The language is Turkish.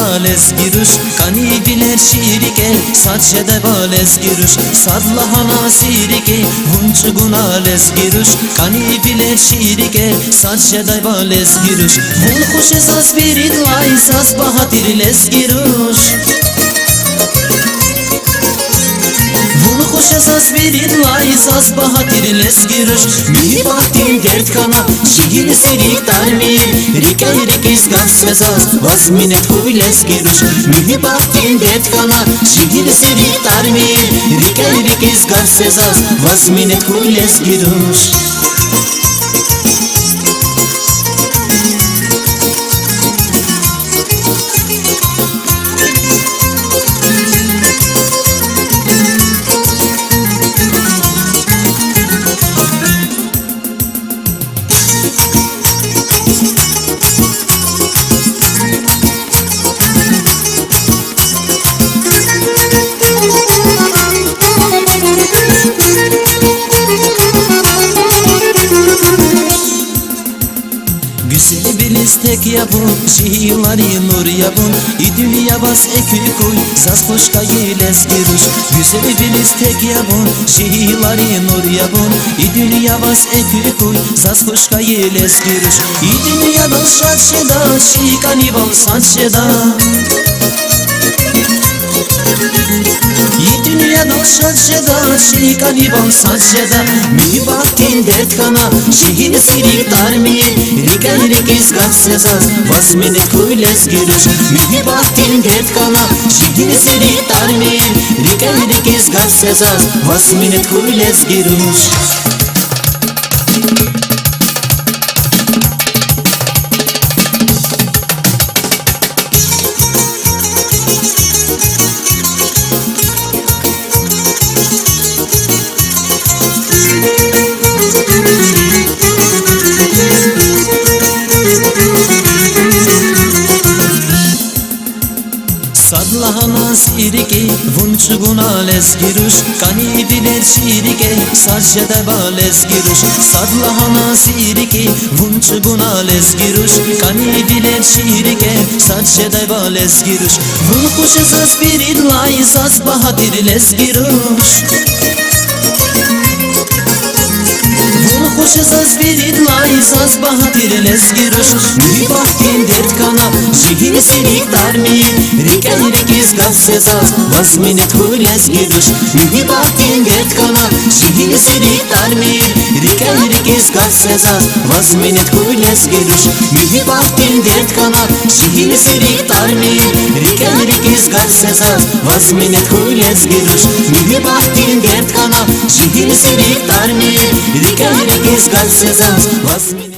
gunales giruş Kani biler şirike saçe de bales giruş Sadlahana sirike hunç gunales giruş Kani biler şirike saçe de bales giruş Hun kuş esas birit lay sas bahatir les giruş Kuş esas birit lay sas bahatir les giruş Mihi bahtin dert kana şehir seri tarmir Rikay rikiz gaf sezas vaz minet huy les giruş Mihi bahtin dert kana şehir seri tarmir Rikay rikiz gaf sezas vaz minet huy les giruş Güzeli biliz tek yapın, şiirleri nur yapın İ dünya bas ekü koy, saz koşka yeles giruş Güzeli biliz tek yapın, şiirleri nur yapın İ dünya bas ekü koy, saz koşka yeles giruş İ dünya dal şatşeda, şikani bal saçşeda İ dünya dal şatşeda, şikani bal saçşeda Mi bahtin dert kana, şehir siri tarmir Rikay rikiz gaf sezas, vaz minet huy les giruş Mi bahtin dert kana, şehir siri tarmir Rikay rikiz gaf sezas, vaz minet huy les giruş Sadlahana sirike vunç gunales giruş Kani biler şirike saçe de bales giruş Sadlahana sirike vunç gunales giruş Kani biler şirike saçe de bales giruş Vun kuş esas birit lay sas bahatir les giruş Kuş esas birit lay saz bahatir les giruş Mi bahtin dert kana şehir seri tarmir Rikay rikiz gaf sezas vaz minet huy les giruş Mi bahtin dert kana şehir seri tarmir Rikay rikiz gaf sezas vaz minet huy les giruş Mi bahtin dert kana şehir seri tarmir Rikay rikiz gaf sezas vaz minet huy les giruş Mi bahtin dert kana şehir seri tarmir Rikay rikiz gaf sezas vaz